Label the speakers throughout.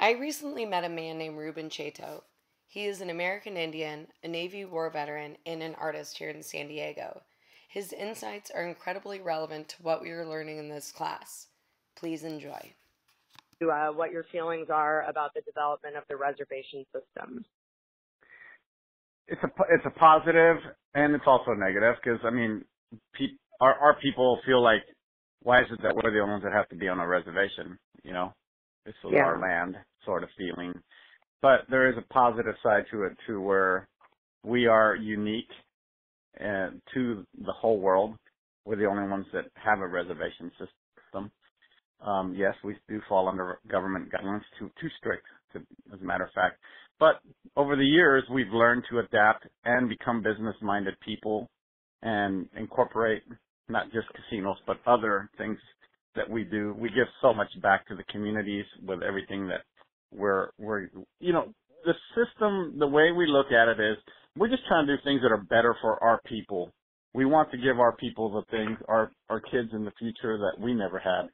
Speaker 1: I recently met a man named Ruben Chato. He is an American Indian, a Navy war veteran, and an artist here in San Diego. His insights are incredibly relevant to what we are learning in this class. Please enjoy.
Speaker 2: What your feelings are about the development of the reservation system.
Speaker 3: It's a positive and it's also negative because our people feel like, why is it that we're the only ones that have to be on a reservation? You know, this is our land sort of feeling. But there is a positive side to it too, where we are unique to the whole world. We're the only ones that have a reservation system. Yes, we do fall under government guidelines, too strict, as a matter of fact. But over the years, we've learned to adapt and become business-minded people and incorporate not just casinos, but other things that we do. We give so much back to the communities with everything that the system, the way we look at it is we're just trying to do things that are better for our people. We want to give our people the things, our kids in the future that we never had.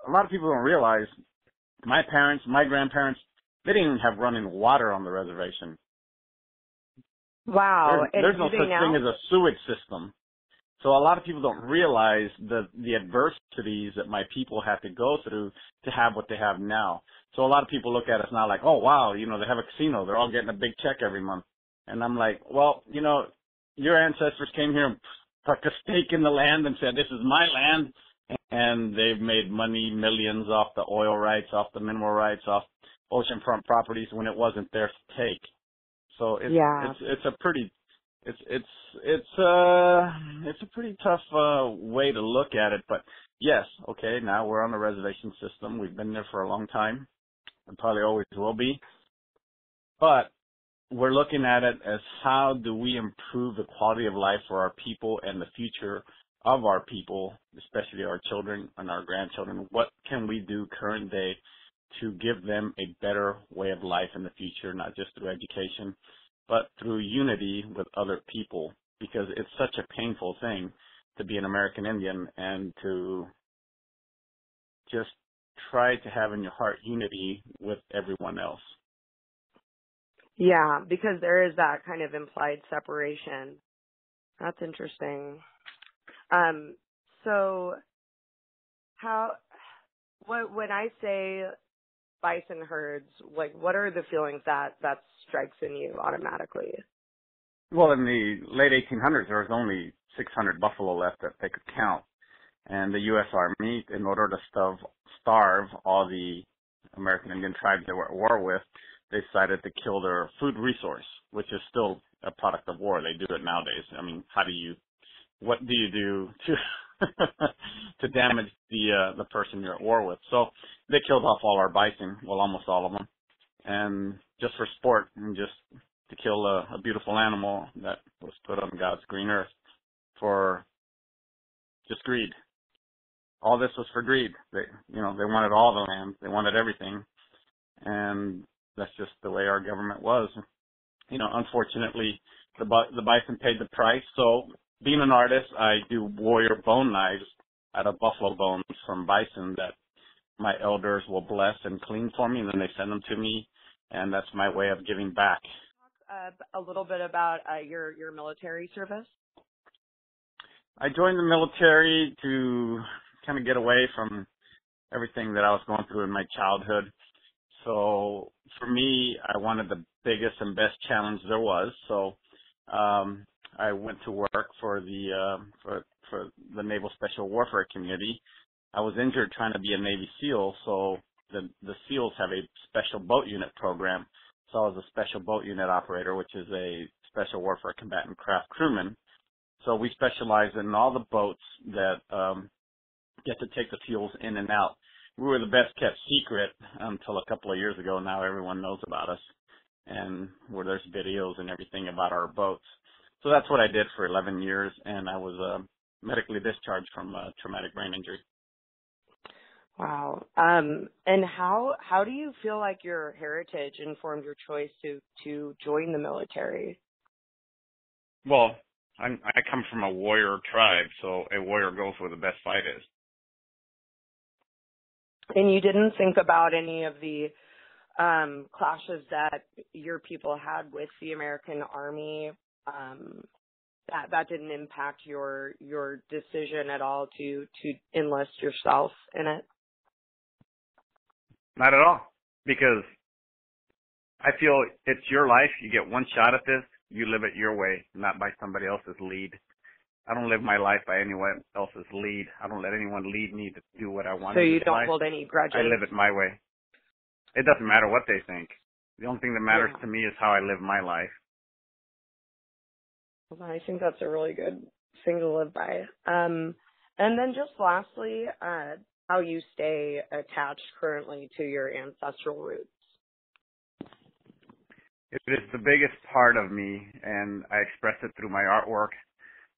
Speaker 3: A lot of people don't realize my parents, my grandparents, they didn't even have running water on the reservation.
Speaker 2: Wow.
Speaker 3: There's no such thing as a sewage system. So a lot of people don't realize the adversities that my people had to go through to have what they have now. So a lot of people look at us now like, oh, wow, they have a casino. They're all getting a big check every month. And I'm like, well, your ancestors came here and stuck a stake in the land and said, this is my land. And they've made money, millions off the oil rights, off the mineral rights, off oceanfront properties when it wasn't theirs to take. So it's a pretty tough way to look at it. But yes, okay, now we're on the reservation system. We've been there for a long time and probably always will be. But we're looking at it as how do we improve the quality of life for our people and the future of our people, especially our children and our grandchildren. What can we do current day to give them a better way of life in the future, not just through education, but through unity with other people? Because it's such a painful thing to be an American Indian and to just try to have in your heart unity with everyone else.
Speaker 2: Yeah, because there is that kind of implied separation. That's interesting. So when I say bison herds, like what are the feelings that strikes in you automatically?
Speaker 3: Well, in the late 1800s, there was only 600 buffalo left that they could count. And the U.S. Army, in order to starve all the American Indian tribes they were at war with, they decided to kill their food resource, which is still a product of war. They do it nowadays. I mean, what do you do to damage the person you're at war with? So they killed off all our bison, well, almost all of them, and just for sport and just to kill a beautiful animal that was put on God's green earth for just greed. All this was for greed. They wanted all the land. They wanted everything, and that's just the way our government was. Unfortunately, the bison paid the price. So being an artist, I do warrior bone knives out of buffalo bones from bison that my elders will bless and clean for me, and then they send them to me, and that's my way of giving back.
Speaker 2: Talk a little bit about your military service.
Speaker 3: I joined the military to kind of get away from everything that I was going through in my childhood. So for me, I wanted the biggest and best challenge there was. So I went to work for the Naval Special Warfare Community. I was injured trying to be a Navy SEAL, so the SEALs have a special boat unit program. So I was a special boat unit operator, which is a special warfare combatant craft crewman. So we specialize in all the boats that get to take the fuels in and out. We were the best kept secret until a couple of years ago. Now everyone knows about us, and where there's videos and everything about our boats. So that's what I did for 11 years, and I was medically discharged from traumatic brain injury.
Speaker 2: Wow. And how do you feel like your heritage informed your choice to join the military?
Speaker 3: Well, I come from a warrior tribe, so a warrior goes where the best fight is.
Speaker 2: And you didn't think about any of the clashes that your people had with the American Army, that didn't impact your decision at all to enlist yourself in it?
Speaker 3: Not at all, because I feel it's your life. You get one shot at this. You live it your way, not by somebody else's lead. I don't live my life by anyone else's lead. I don't let anyone lead me to do what I want.
Speaker 2: So you don't hold any grudges?
Speaker 3: I live it my way. It doesn't matter what they think. The only thing that matters to me is how I live my life.
Speaker 2: Well, I think that's a really good thing to live by. And then just lastly, how you stay attached currently to your ancestral roots.
Speaker 3: It is the biggest part of me, and I express it through my artwork,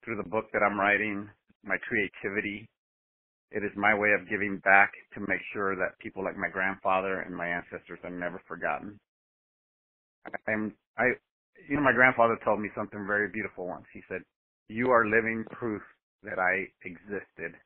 Speaker 3: through the book that I'm writing, my creativity. It is my way of giving back to make sure that people like my grandfather and my ancestors are never forgotten. My grandfather told me something very beautiful once. He said, "You are living proof that I existed."